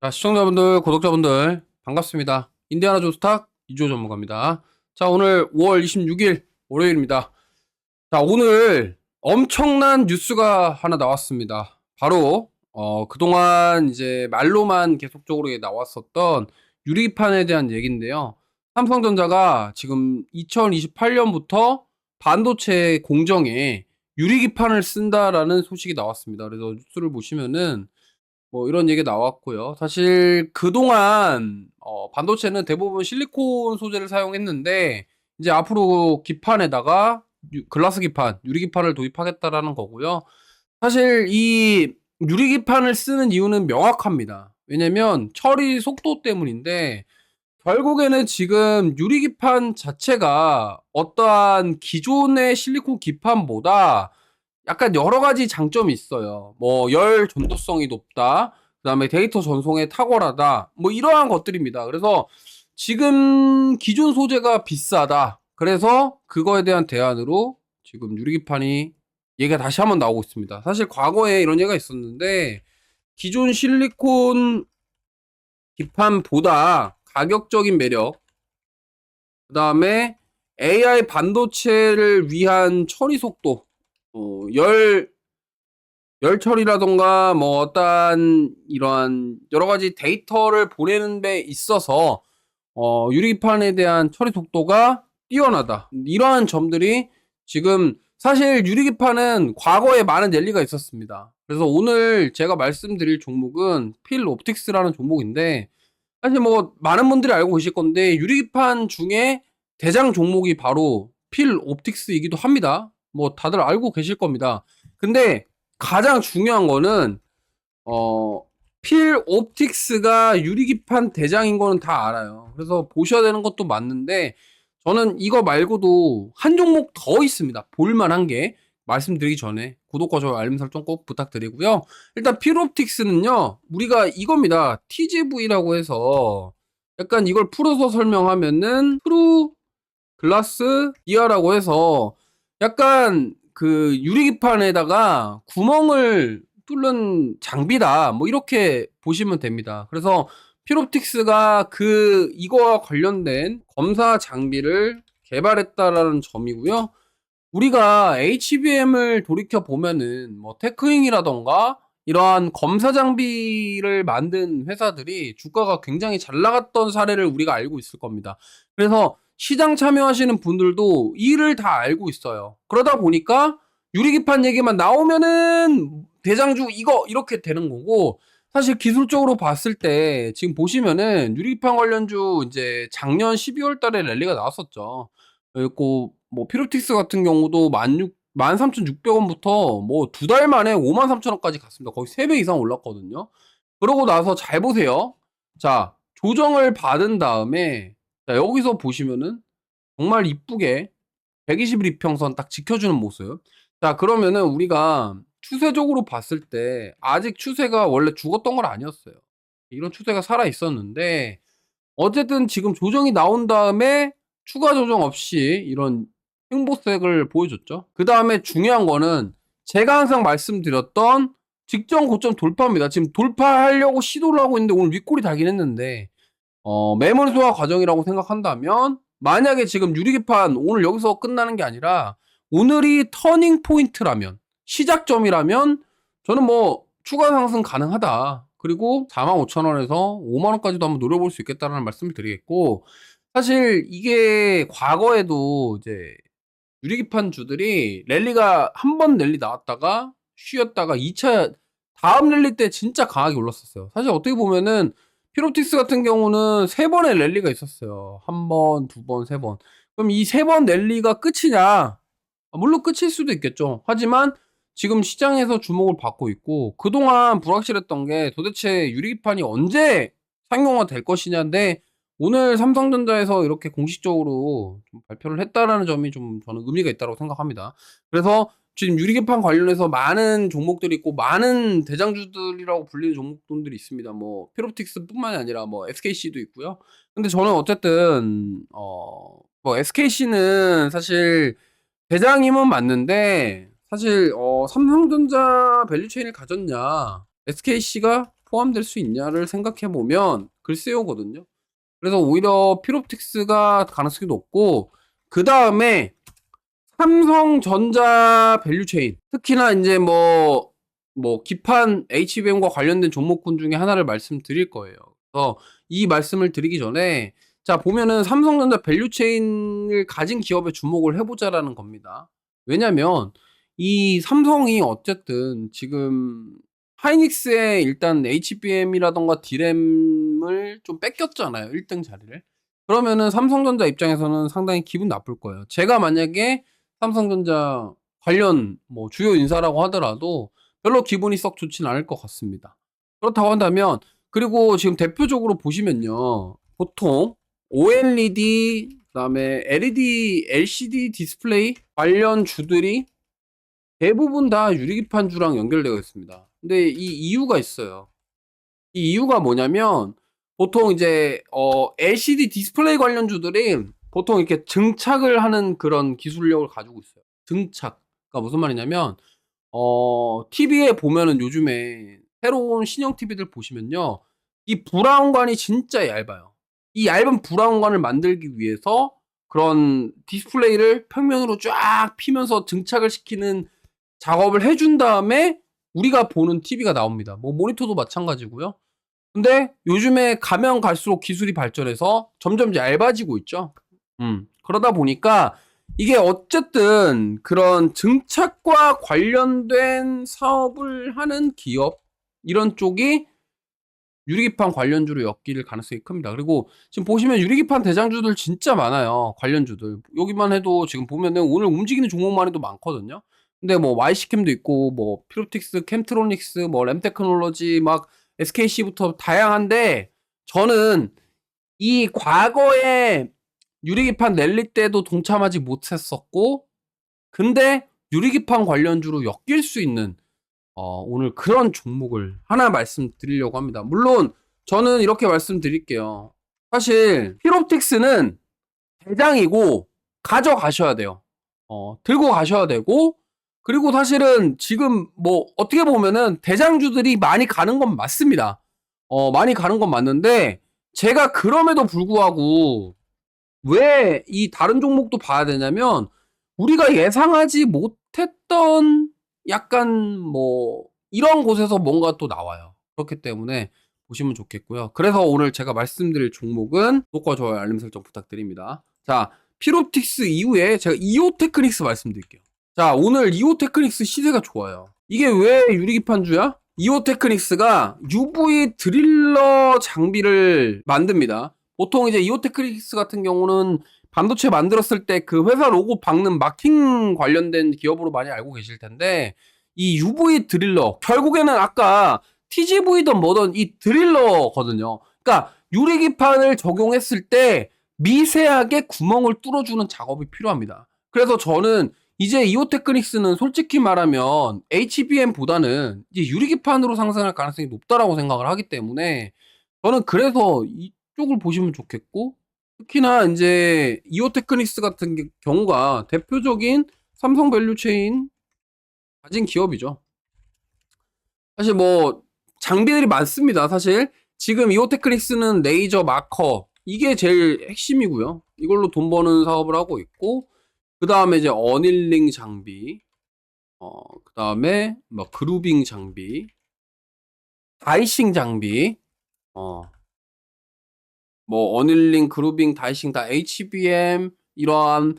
자, 시청자분들, 구독자분들, 반갑습니다. 인디아나 조스탁 이주호 전문가입니다. 자, 오늘 5월 26일 월요일입니다. 자, 오늘 엄청난 뉴스가 하나 나왔습니다. 바로, 그동안 이제 말로만 계속적으로 나왔었던 유리기판에 대한 얘기인데요. 삼성전자가 지금 2028년부터 반도체 공정에 유리기판을 쓴다라는 소식이 나왔습니다. 그래서 뉴스를 보시면은 뭐 이런 얘기 나왔고요. 사실 그동안 반도체는 대부분 실리콘 소재를 사용했는데 이제 앞으로 기판에다가 글라스 기판, 유리 기판을 도입하겠다라는 거고요. 사실 이 유리 기판을 쓰는 이유는 명확합니다. 왜냐면 처리 속도 때문인데 결국에는 지금 유리 기판 자체가 어떠한 기존의 실리콘 기판보다 약간 여러 가지 장점이 있어요. 뭐 열 전도성이 높다. 그다음에 데이터 전송에 탁월하다. 뭐 이러한 것들입니다. 그래서 지금 기존 소재가 비싸다. 그래서 그거에 대한 대안으로 지금 유리기판이 얘기가 다시 한번 나오고 있습니다. 사실 과거에 이런 얘기가 있었는데 기존 실리콘 기판보다 가격적인 매력, 그다음에 AI 반도체를 위한 처리 속도, 열 처리라던가 뭐 어떠한 이러한 여러 가지 데이터를 보내는 데 있어서 유리판에 대한 처리 속도가 뛰어나다. 이러한 점들이 지금 사실 유리기판은 과거에 많은 랠리가 있었습니다. 그래서 오늘 제가 말씀드릴 종목은 필 옵틱스라는 종목인데 사실 뭐 많은 분들이 알고 계실 건데 유리기판 중에 대장 종목이 바로 필 옵틱스이기도 합니다. 뭐 다들 알고 계실 겁니다. 근데 가장 중요한 거는 필 옵틱스가 유리기판 대장인 거는 다 알아요. 그래서 보셔야 되는 것도 맞는데 저는 이거 말고도 한 종목 더 있습니다. 볼만한 게 말씀드리기 전에 구독과 좋아요 알림 설정 꼭 부탁드리고요. 일단 필 옵틱스는요 우리가 이겁니다. TGV라고 해서 약간 이걸 풀어서 설명하면은 트루 글라스 이어라고 해서 약간 그 유리기판에다가 구멍을 뚫는 장비다. 뭐 이렇게 보시면 됩니다. 그래서 필옵틱스가 이거와 관련된 검사 장비를 개발했다라는 점이고요. 우리가 HBM을 돌이켜 보면은 뭐 테크잉이라던가 이러한 검사 장비를 만든 회사들이 주가가 굉장히 잘 나갔던 사례를 우리가 알고 있을 겁니다. 그래서 시장 참여하시는 분들도 이를 다 알고 있어요. 그러다 보니까 유리기판 얘기만 나오면은 대장주 이거 이렇게 되는 거고 사실 기술적으로 봤을 때 지금 보시면은 유리기판 관련주 이제 작년 12월 달에 랠리가 나왔었죠. 그리고 뭐 피로틱스 같은 경우도 13,600원부터 뭐 두 달 만에 53,000원까지 갔습니다. 거의 3배 이상 올랐거든요. 그러고 나서 잘 보세요. 자, 조정을 받은 다음에 자, 여기서 보시면은 정말 이쁘게 120일 이평선 딱 지켜주는 모습. 자, 그러면은 우리가 추세적으로 봤을 때 아직 추세가 원래 죽었던 건 아니었어요. 이런 추세가 살아 있었는데 어쨌든 지금 조정이 나온 다음에 추가 조정 없이 이런 횡보색을 보여줬죠. 그 다음에 중요한 거는 제가 항상 말씀드렸던 직전 고점 돌파입니다. 지금 돌파하려고 시도를 하고 있는데 오늘 윗골이 달긴 했는데 매물 소화 과정이라고 생각한다면 만약에 지금 유리기판 오늘 여기서 끝나는 게 아니라 오늘이 터닝 포인트라면 시작점이라면 저는 뭐 추가 상승 가능하다. 그리고 45,000원에서 5만원까지도 한번 노려볼 수 있겠다는 말씀을 드리겠고 사실 이게 과거에도 이제 유리기판 주들이 랠리가 한 번 랠리 나왔다가 쉬었다가 2차 다음 랠리 때 진짜 강하게 올랐었어요. 사실 어떻게 보면은 피로틱스 같은 경우는 3번의 랠리가 있었어요. 한 번, 두 번, 세 번. 그럼 이 3번 랠리가 끝이냐? 물론 끝일 수도 있겠죠. 하지만 지금 시장에서 주목을 받고 있고 그동안 불확실했던 게 도대체 유리기판이 언제 상용화 될 것이냐인데 오늘 삼성전자에서 이렇게 공식적으로 좀 발표를 했다라는 점이 좀 저는 의미가 있다고 생각합니다. 그래서 지금 유리기판 관련해서 많은 종목들이 있고 많은 대장주들이라고 불리는 종목들이 있습니다. 뭐 필옵틱스뿐만이 아니라 뭐 SKC도 있고요. 근데 저는 어쨌든 뭐 SKC는 사실 대장임은 맞는데 사실 삼성전자 밸류체인을 가졌냐 SKC가 포함될 수 있냐를 생각해 보면 글쎄요거든요. 그래서 오히려 필옵틱스가 가능성이 높고, 그 다음에 삼성전자 밸류체인, 특히나 이제 뭐 기판 HBM과 관련된 종목군 중에 하나를 말씀드릴 거예요. 그래서 이 말씀을 드리기 전에, 자 보면은 삼성전자 밸류체인을 가진 기업에 주목을 해보자라는 겁니다. 왜냐면 이 삼성이 어쨌든 지금 하이닉스의 일단 HBM이라던가 D램을 좀 뺏겼잖아요, 1등 자리를. 그러면은 삼성전자 입장에서는 상당히 기분 나쁠 거예요. 제가 만약에 삼성전자 관련 뭐 주요 인사라고 하더라도 별로 기분이 썩 좋진 않을 것 같습니다. 그렇다고 한다면, 그리고 지금 대표적으로 보시면요, 보통 OLED, 그다음에 LED, LCD 디스플레이 관련 주들이 대부분 다 유리기판주랑 연결되어 있습니다. 근데 이 이유가 있어요. 이 이유가 뭐냐면, 보통 이제 LCD 디스플레이 관련주들이 보통 이렇게 증착을 하는 그런 기술력을 가지고 있어요. 증착. 그러니까 무슨 말이냐면, TV에 보면은 요즘에 새로운 신형 TV들 보시면요, 이 브라운관이 진짜 얇아요. 이 얇은 브라운관을 만들기 위해서 그런 디스플레이를 평면으로 쫙 피면서 증착을 시키는 작업을 해준 다음에 우리가 보는 TV가 나옵니다. 뭐 모니터도 마찬가지고요. 근데 요즘에 가면 갈수록 기술이 발전해서 점점 얇아지고 있죠. 그러다 보니까 이게 어쨌든 그런 증착과 관련된 사업을 하는 기업, 이런 쪽이 유리기판 관련주로 엮일 가능성이 큽니다. 그리고 지금 보시면 유리기판 대장주들 진짜 많아요. 관련주들. 여기만 해도 지금 보면은 오늘 움직이는 종목만 해도 많거든요. 근데 뭐 YC캠도 있고, 뭐 피로틱스, 캠트로닉스, 뭐 램테크놀로지, 막 SKC부터 다양한데, 저는 이 과거에 유리기판 랠리 때도 동참하지 못했었고, 근데 유리기판 관련주로 엮일 수 있는 오늘 그런 종목을 하나 말씀드리려고 합니다. 물론 저는 이렇게 말씀드릴게요. 사실 필옵틱스는 대장이고 가져가셔야 돼요. 들고 가셔야 되고, 그리고 사실은 지금 뭐 어떻게 보면은 대장주들이 많이 가는 건 맞습니다. 많이 가는 건 맞는데, 제가 그럼에도 불구하고 왜 이 다른 종목도 봐야 되냐면, 우리가 예상하지 못했던 약간 뭐 이런 곳에서 뭔가 또 나와요. 그렇기 때문에 보시면 좋겠고요. 그래서 오늘 제가 말씀드릴 종목은 구독과 좋아요, 알림 설정 부탁드립니다. 자, 필옵틱스 이후에 제가 이오테크닉스 말씀드릴게요. 자, 오늘 이오테크닉스 시세가 좋아요. 이게 왜 유리기판주야? 이오테크닉스가 UV 드릴러 장비를 만듭니다. 보통 이제 이오테크닉스 같은 경우는 반도체 만들었을 때 그 회사 로고 박는 마킹 관련된 기업으로 많이 알고 계실 텐데, 이 UV 드릴러, 결국에는 아까 TGV든 뭐든 이 드릴러거든요. 그러니까 유리기판을 적용했을 때 미세하게 구멍을 뚫어주는 작업이 필요합니다. 그래서 저는 이제 이오테크닉스는 솔직히 말하면 HBM보다는 이제 유리기판으로 상승할 가능성이 높다라고 생각을 하기 때문에, 저는 그래서 이쪽을 보시면 좋겠고, 특히나 이제 이오테크닉스 같은 경우가 대표적인 삼성 밸류체인 가진 기업이죠. 사실 뭐 장비들이 많습니다. 사실 지금 이오테크닉스는 레이저 마커, 이게 제일 핵심이고요. 이걸로 돈 버는 사업을 하고 있고, 그 다음에 이제 어닐링 장비, 그 다음에 뭐 그루빙 장비, 다이싱 장비, 뭐 어닐링, 그루빙, 다이싱 다 HBM 이러한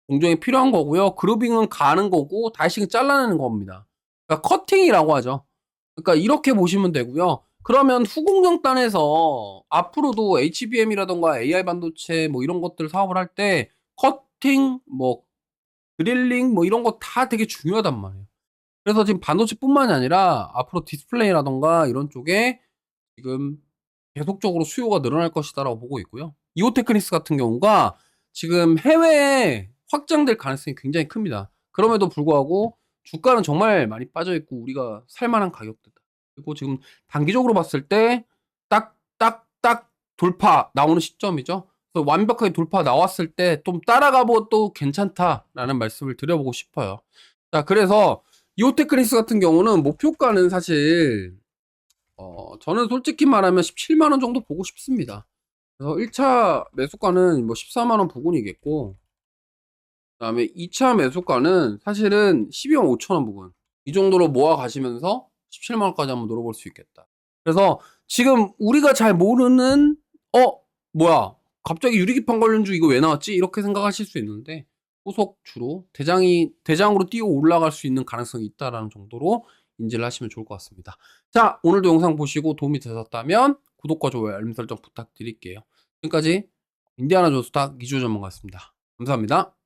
공정이 필요한 거고요. 그루빙은 가는 거고, 다이싱은 잘라내는 겁니다. 그러니까 커팅이라고 하죠. 그러니까 이렇게 보시면 되고요. 그러면 후공정단에서 앞으로도 HBM이라던가 AI 반도체 뭐 이런 것들 사업을 할 때 커팅, 뭐 드릴링 뭐 이런 거 다 되게 중요하단 말이에요. 그래서 지금 반도체뿐만이 아니라 앞으로 디스플레이라던가 이런 쪽에 지금 계속적으로 수요가 늘어날 것이다라고 보고 있고요. 이오테크닉스 같은 경우가 지금 해외에 확장될 가능성이 굉장히 큽니다. 그럼에도 불구하고 주가는 정말 많이 빠져 있고 우리가 살만한 가격대다. 그리고 지금 단기적으로 봤을 때 딱 돌파 나오는 시점이죠. 그래서 완벽하게 돌파 나왔을 때 좀 따라가도 괜찮다라는 말씀을 드려보고 싶어요. 자, 그래서 이오테크닉스 같은 경우는 목표가는 사실 저는 솔직히 말하면 17만 원 정도 보고 싶습니다. 그래서 1차 매수가는 뭐 14만 원 부근이겠고, 그다음에 2차 매수가는 사실은 12만 5천 원 부근. 이 정도로 모아 가시면서 17만 원까지 한번 노려볼 수 있겠다. 그래서 지금 우리가 잘 모르는 뭐야? 갑자기 유리기판 관련주 이거 왜 나왔지? 이렇게 생각하실 수 있는데 후속주로 대장으로 뛰어 올라갈 수 있는 가능성이 있다라는 정도로 인지를 하시면 좋을 것 같습니다. 자, 오늘도 영상 보시고 도움이 되셨다면 구독과 좋아요, 알림 설정 부탁드릴게요. 지금까지 인디아나 존스탁 이주 전문가였습니다. 감사합니다.